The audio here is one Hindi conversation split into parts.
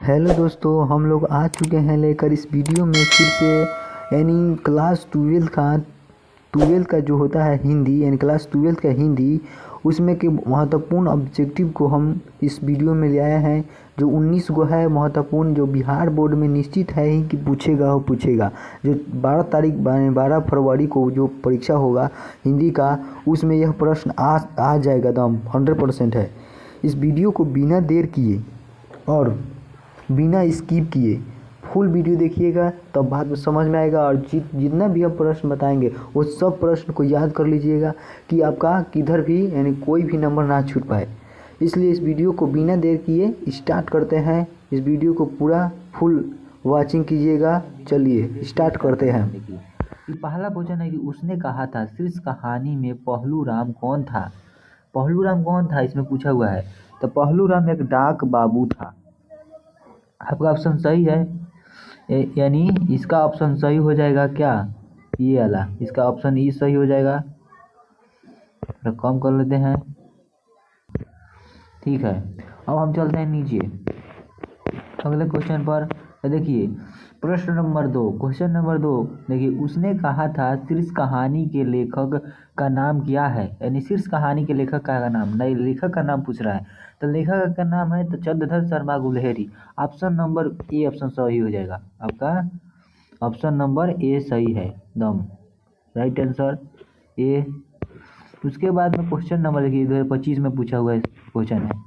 हेलो दोस्तों, हम लोग आ चुके हैं लेकर इस वीडियो में फिर से यानी क्लास 12 का जो होता है हिंदी, यानी क्लास 12 का हिंदी, उसमें के महत्वपूर्ण ऑब्जेक्टिव को हम इस वीडियो में ले आए हैं। जो 19 गो है महत्वपूर्ण, जो बिहार बोर्ड में निश्चित है ही कि पूछेगा वो पूछेगा। जो 12 फरवरी को जो परीक्षा होगा हिंदी का, उसमें यह प्रश्न आ जाएगा, दम 100% है। इस वीडियो को बिना देर किए और बिना स्किप किए फुल वीडियो देखिएगा, तब बाद में समझ में आएगा। और जितना भी हम प्रश्न बताएंगे वो सब प्रश्न को याद कर लीजिएगा कि आपका किधर भी यानी कोई भी नंबर ना छूट पाए। इसलिए इस वीडियो को बिना देर किए स्टार्ट करते हैं। इस वीडियो को पूरा फुल वॉचिंग कीजिएगा। चलिए स्टार्ट करते हैं। ये पहला क्वेश्चन है कि उसने कहा था शीर्ष कहानी में पहलू राम कौन था। पहलू राम कौन था इसमें पूछा हुआ है। तो पहलू राम एक डाक बाबू था। आपका ऑप्शन सही है, यानी इसका ऑप्शन सही हो जाएगा क्या, ये वाला। इसका ऑप्शन ई सही हो जाएगा। थोड़ा कम कर लेते हैं, ठीक है। अब हम चलते हैं नीचे अगले क्वेश्चन पर। देखिए क्वेश्चन नंबर 2 देखिए, उसने कहा था शीर्ष कहानी के लेखक का नाम क्या है। यानी शीर्ष कहानी के लेखक का नाम नहीं, लेखक का नाम पूछ रहा है। तो लेखक का नाम है तो Chandradhar Sharma Guleri. Option number A option सही हो जाएगा। आपका ऑप्शन नंबर ए सही है, दम राइट आंसर ए। उसके बाद में क्वेश्चन नंबर देखिए 2025 में पूछा हुआ क्वेश्चन है।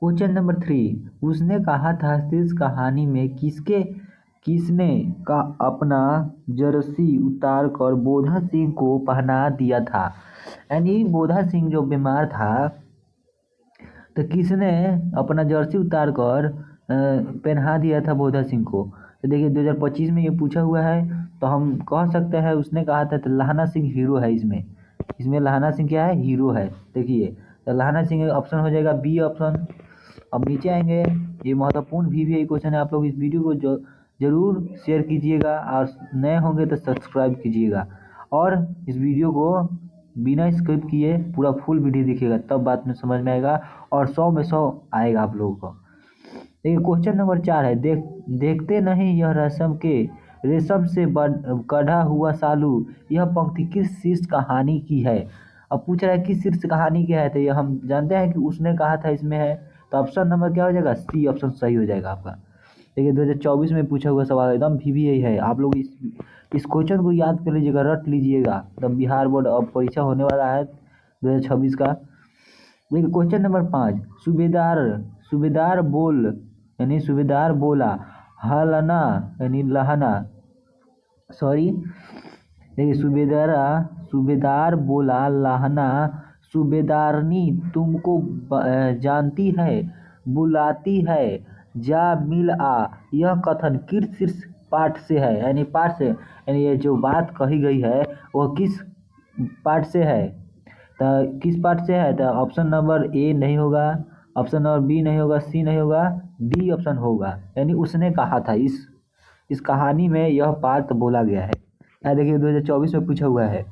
क्वेश्चन नंबर 3, उसने कहा था शीर्ष कहानी में किसने का अपना जर्सी उतार कर बोधा सिंह को पहना दिया था। यानी बोधा सिंह जो बीमार था तो किसने अपना जर्सी उतार कर पहना दिया था बोधा सिंह को। तो देखिए 2025 में ये पूछा हुआ है, तो हम कह सकते हैं उसने कहा था। तो लहाना सिंह हीरो है इसमें लहाना सिंह क्या है, हीरो है। देखिए तो लहाना सिंह ऑप्शन हो जाएगा बी ऑप्शन। अब नीचे आएंगे, ये महत्वपूर्ण भी क्वेश्चन है। आप लोग इस वीडियो को जरूर शेयर कीजिएगा और नए होंगे तो सब्सक्राइब कीजिएगा। और इस वीडियो को बिना स्किप किए पूरा फुल वीडियो देखिएगा, तब बात में समझ में आएगा और 100 में 100 आएगा आप लोगों को। देखिए क्वेश्चन नंबर 4 है, देखते नहीं यह रेशम से कढ़ा हुआ सालू, यह पंक्ति किस शीर्ष कहानी की है। अब पूछ रहा है किस शीर्ष कहानी की है, तो ये हम जानते हैं कि उसने कहा था इसमें है। तो ऑप्शन नंबर क्या हो जाएगा, सी ऑप्शन सही हो जाएगा आपका। देखिए 2024 में पूछा हुआ सवाल एकदम भी यही है। आप लोग इस क्वेश्चन को याद कर लीजिएगा, रट लीजिएगा। तब बिहार बोर्ड अब परीक्षा होने वाला है 2026 का। देखिए क्वेश्चन नंबर 5, सूबेदार बोल यानी सूबेदार बोला हलना यानी लहना, सॉरी। देखिए सूबेदार बोला लहना, सूबेदारनी तुमको जानती है, बुलाती है, जा मिल आ। यह कथन किस शीर्ष पाठ से है, यानी पाठ से, यानी ये जो बात कही गई है वह किस पाठ से है। तो किस पार्ट से है, तो ऑप्शन नंबर ए नहीं होगा, ऑप्शन नंबर बी नहीं होगा, सी नहीं होगा, डी ऑप्शन होगा। यानी उसने कहा था इस कहानी में यह पार्ट बोला गया है। यहाँ देखिए 2024 में पूछा हुआ है,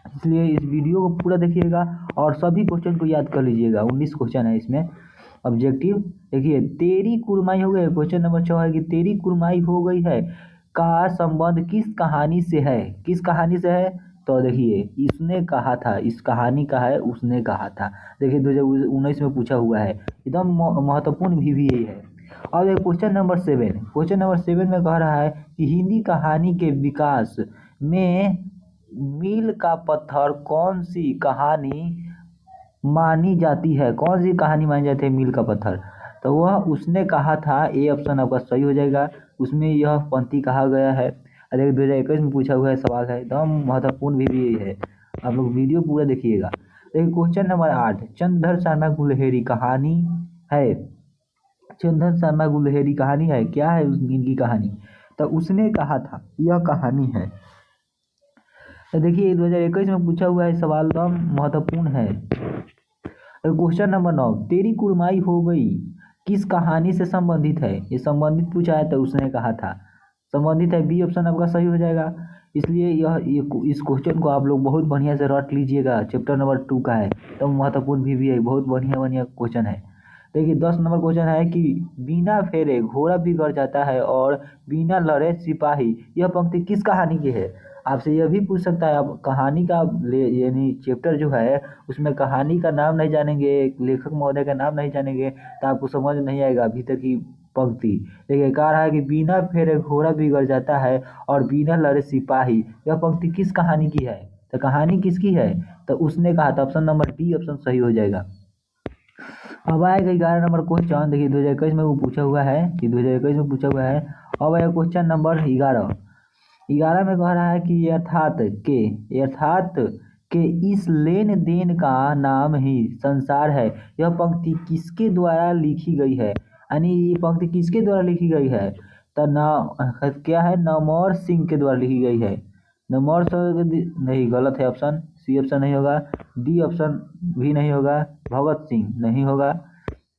इसलिए इस वीडियो को पूरा देखिएगा और सभी क्वेश्चन को याद कर लीजिएगा। 19 क्वेश्चन है इसमें ऑब्जेक्टिव। देखिए तेरी कुरमाई हो गई, क्वेश्चन नंबर 6 है कि तेरी कुरमाई हो गई है का संबंध किस कहानी से है। किस कहानी से है, तो देखिए इसने कहा था, इस कहानी का है उसने कहा था। देखिए 2019 में पूछा हुआ है, एकदम महत्वपूर्ण भी यही है। और एक क्वेश्चन नंबर 7 में कह रहा है कि हिंदी कहानी के विकास में मील का पत्थर कौन सी कहानी मानी जाती है। कौन सी कहानी मानी जाती है मील का पत्थर, तो वह उसने कहा था। ए ऑप्शन आपका सही हो जाएगा। उसमें यह पंक्ति कहा गया है। अरे 2021 में पूछा हुआ है सवाल है, एकदम महत्वपूर्ण भी यही है। आप लोग वीडियो पूरा देखिएगा। देखिए क्वेश्चन नंबर 8, चंद्रधर शर्मा गुलेरी कहानी है। चंद्रधर शर्मा गुलेरी कहानी है, क्या है इनकी कहानी, तो उसने कहा था यह कहानी है। तो देखिए 2021 में पूछा हुआ है सवाल, एकदम महत्वपूर्ण है। क्वेश्चन नंबर 9, तेरी कुरमाई हो गई किस कहानी से संबंधित है। ये संबंधित पूछा है तो उसने कहा था संबंधित है, बी ऑप्शन आपका सही हो जाएगा। इसलिए इस क्वेश्चन को आप लोग बहुत बढ़िया से रट लीजिएगा। चैप्टर नंबर 2 का है, तो महत्वपूर्ण भी है, बहुत बढ़िया बढ़िया क्वेश्चन है। देखिए 10 नंबर क्वेश्चन है कि बिना फेरे घोड़ा बिगड़ जाता है और बिना लड़े सिपाही, यह पंक्ति किस कहानी की है। आपसे यह भी पूछ सकता है, आप कहानी का यानी चैप्टर जो है उसमें कहानी का नाम नहीं जानेंगे, लेखक महोदय का नाम नहीं जानेंगे तो आपको समझ नहीं आएगा भीतर की पंक्ति। देखिए कह रहा है कि बिना फेरे घोड़ा बिगड़ जाता है और बिना लड़े सिपाही, यह पंक्ति किस कहानी की है। तो कहानी किसकी है, तो उसने कहा था। ऑप्शन नंबर डी ऑप्शन सही हो जाएगा। अब आएगा 11 नंबर क्वेश्चन। देखिए 2021 में वो पूछा हुआ है कि 2021 में पूछा हुआ है। अब आएगा क्वेश्चन नंबर 11 में कह रहा है कि अर्थात के इस लेन देन का नाम ही संसार है, यह पंक्ति किसके द्वारा लिखी गई है। यानी ये पंक्ति किसके द्वारा लिखी गई है, तो ना क्या है, नमौर सिंह के द्वारा लिखी गई है। नमौर सिंह नहीं, गलत है ऑप्शन, सी ऑप्शन नहीं होगा, डी ऑप्शन भी नहीं होगा, भगत सिंह नहीं होगा,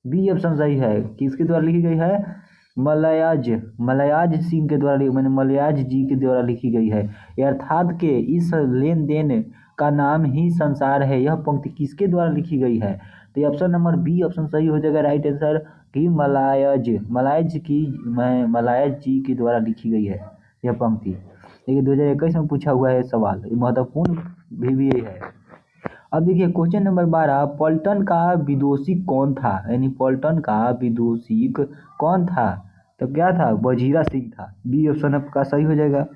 बी ऑप्शन सही है। किसके द्वारा लिखी गई है, मलयाज सिंह के द्वारा, मैंने मलयाज जी के द्वारा लिखी गई है। अर्थात के इस लेन देन का नाम ही संसार है, यह पंक्ति किसके द्वारा लिखी गई है। तो ये ऑप्शन नंबर बी ऑप्शन सही हो जाएगा राइट आंसर, कि मलायज जी के द्वारा लिखी गई है यह पंक्ति। देखिए 2021 में पूछा हुआ है सवाल, महत्वपूर्ण भी है। अब देखिए क्वेश्चन नंबर 12, पलटन का विदूषी कौन था। यानी पलटन का विदूषी कौन था, तो क्या था, वजीरा सिंह था। बी ऑप्शन आपका सही हो जाएगा।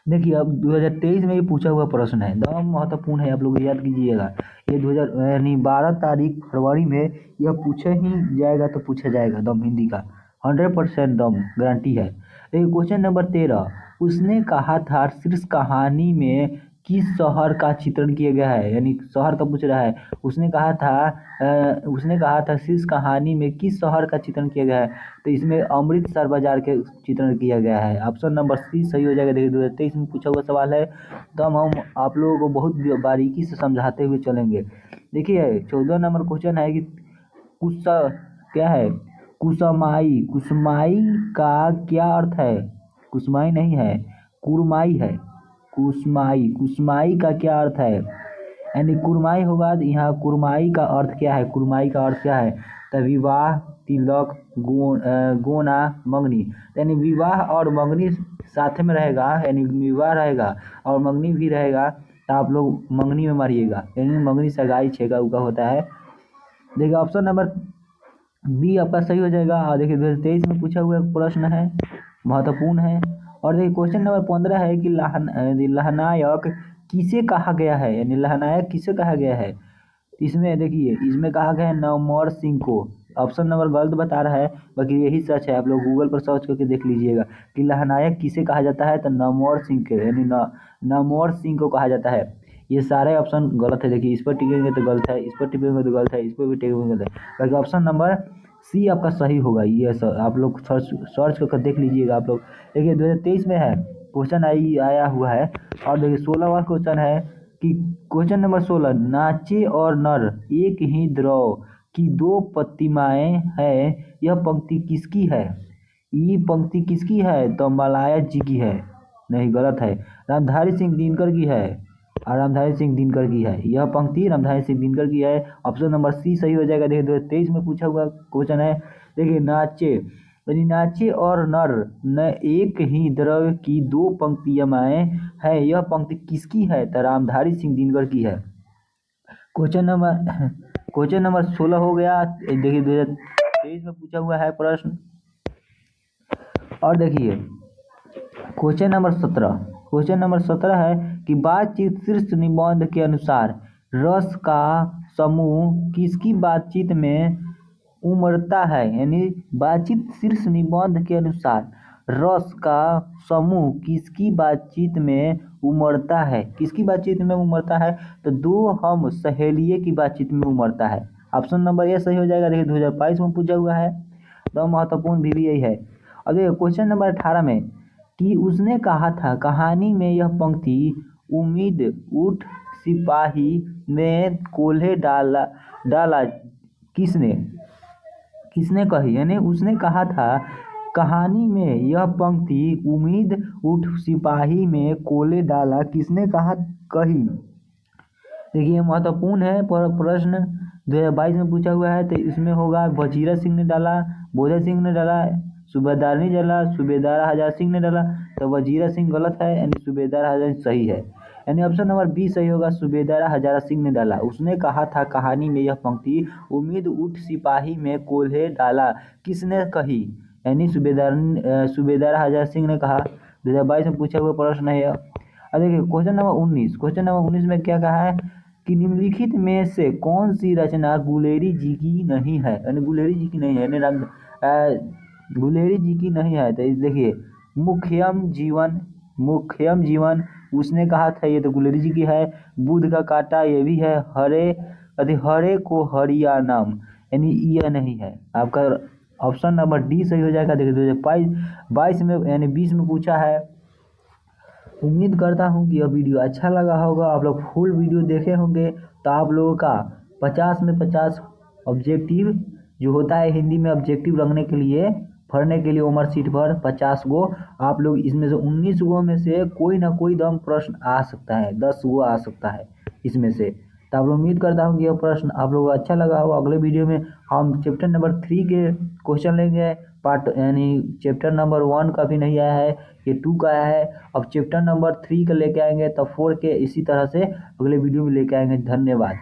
देखिए अब 2023 में ये पूछा हुआ प्रश्न है, एकदम महत्वपूर्ण है, आप लोग याद कीजिएगा। ये 2000 यानी 12 तारीख फरवरी में यह पूछा ही जाएगा, तो पूछा जाएगा दम हिंदी का 100% दम गारंटी है। देखिए क्वेश्चन नंबर 13, उसने कहा था शीर्ष कहानी में किस शहर का चित्रण किया गया है। यानी शहर का पूछ रहा है। उसने कहा था शीर्ष कहानी में किस शहर का चित्रण किया गया है, तो इसमें अमृतसर बाजार के चित्रण किया गया है। ऑप्शन नंबर सी सही हो जाएगा। देखिए 2023 में पूछा हुआ सवाल है, तो हम आप लोगों को बहुत बारीकी से समझाते हुए चलेंगे। देखिए 14 नंबर क्वेश्चन है कि क्या है, कुसमाई का क्या अर्थ है। कुसमाई नहीं है, कुरमाई है। कुसमाई का क्या अर्थ है, यानी कुरमाई होगा। यहाँ कुरमाई का अर्थ क्या है, कुरमाई का अर्थ क्या है, तो विवाह, तिलक, गोना, मंगनी। यानी विवाह और मंगनी साथ में रहेगा, यानी विवाह रहेगा और मंगनी भी रहेगा, तो आप लोग मंगनी में मारिएगा, यानी मंगनी सगाई छेगा उका होता है। देखिए ऑप्शन नंबर बी आपका सही हो जाएगा। और देखिए 2023 में पूछा हुआ प्रश्न है, महत्वपूर्ण है। और देखिए क्वेश्चन नंबर 15 है कि लहनायक किसे कहा गया है। यानी लहनायक किसे कहा गया है, इसमें देखिए इसमें कहा गया है नवमोर सिंह को। ऑप्शन नंबर गलत बता रहा है, बाकी यही सच है, आप लोग गूगल पर सर्च करके देख लीजिएगा कि लहनायक किसे कहा जाता है, तो नवमोर सिंह के, यानी नवमोर सिंह को कहा जाता है। ये सारे ऑप्शन गलत है। देखिए इस पर टिकेंगे तो गलत है, इस पर टिकेंगे तो गलत है, इस पर भी टिकेंगे गलत है, बाकी ऑप्शन नंबर सी आपका सही होगा। ये सर आप लोग सर्च करके देख लीजिएगा आप लोग। देखिए 2023 में है क्वेश्चन आया हुआ है। और देखिए 16वां क्वेश्चन है कि क्वेश्चन नंबर 16, नाचे और नर एक ही द्रव की दो प्रतिमाएं हैं, यह पंक्ति किसकी है। ये पंक्ति किसकी है, तो मलाया जी की है। नहीं, गलत है, रामधारी सिंह दिनकर की है। और रामधारी सिंह दिनकर की है, यह पंक्ति रामधारी सिंह दिनकर की है। ऑप्शन नंबर सी सही हो जाएगा। देखिए 2023 में पूछा हुआ क्वेश्चन है। देखिए नाचे और नर न एक ही द्रव्य की दो पंक्तियां है, यह पंक्ति किसकी है, तो रामधारी सिंह दिनकर की है। क्वेश्चन नंबर 16 हो गया। देखिए 2023 में पूछा हुआ है प्रश्न। और देखिए क्वेश्चन नंबर 17 है कि बातचीत शीर्ष निबंध के अनुसार रस का समूह किसकी बातचीत में उमड़ता है। यानी बातचीत शीर्ष निबंध के अनुसार रस का समूह किसकी बातचीत में उमड़ता है। किसकी बातचीत में उमड़ता है, तो दो हम सहेलिये की बातचीत में उमड़ता है। ऑप्शन नंबर ए सही हो जाएगा। देखिए 2022 में पूछा हुआ है, तो महत्वपूर्ण भी यही है। अब देखिए क्वेश्चन नंबर 18 में कि उसने कहा था कहानी में यह पंक्ति उम्मीद उठ सिपाही में कोल्हे डाला किसने कही। यानी उसने कहा था कहानी में यह पंक्ति उम्मीद उठ सिपाही में कोल्हे डाला किसने कही। देखिए महत्वपूर्ण है प्रश्न। 2022 में पूछा हुआ है, तो इसमें होगा वजीरा सिंह ने डाला, बोधा सिंह ने डाला, सूबेदार ने डाला, सूबेदार हजार सिंह ने डाला। तो वजीरा सिंह गलत है, यानी सूबेदार हजार सही है, यानी ऑप्शन नंबर बी सही होगा, सूबेदार हजारा सिंह ने डाला। उसने कहा था कहानी में यह पंक्ति, उम्मीद उठ सिपाही में कोल्हे डाला, किसने कही? यानी सूबेदार हजारा सिंह ने कहा। 2022 में पूछा हुआ प्रश्न है। अब देखिए क्वेश्चन नंबर 19 में क्या कहा है कि निम्नलिखित में से कौन सी रचना गुलेरी जी की नहीं है, यानी गुलेरी जी की नहीं है, यानी गुलेरी जी की नहीं है। तो देखिए मुख्यम जीवन उसने कहा था, ये तो गुलेरी जी की है। बुध का कांटा ये भी है। हरे को हरियाणम, यानी यह नहीं है। आपका ऑप्शन नंबर डी सही हो जाएगा। देखिए 2022 में यानी 20 में पूछा है। उम्मीद करता हूँ कि यह वीडियो अच्छा लगा होगा, आप लोग फुल वीडियो देखे होंगे, तो आप लोगों का 50 में 50 ऑब्जेक्टिव जो होता है हिंदी में ऑब्जेक्टिव रखने के लिए, भरने के लिए उमर सीट पर 50 गो, आप लोग इसमें से 19 गो में से कोई ना कोई दम प्रश्न आ सकता है, 10 गो आ सकता है इसमें से। तो आप लोग उम्मीद करता हूँ कि यह प्रश्न आप लोगों को अच्छा लगा हो। अगले वीडियो में हम चैप्टर नंबर 3 के क्वेश्चन लेंगे, पार्ट यानी चैप्टर नंबर 1 का भी नहीं आया है, ये 2 का आया है। अब चैप्टर नंबर 3 का लेके आएंगे, तब 4 के इसी तरह से अगले वीडियो में लेके आएंगे। धन्यवाद।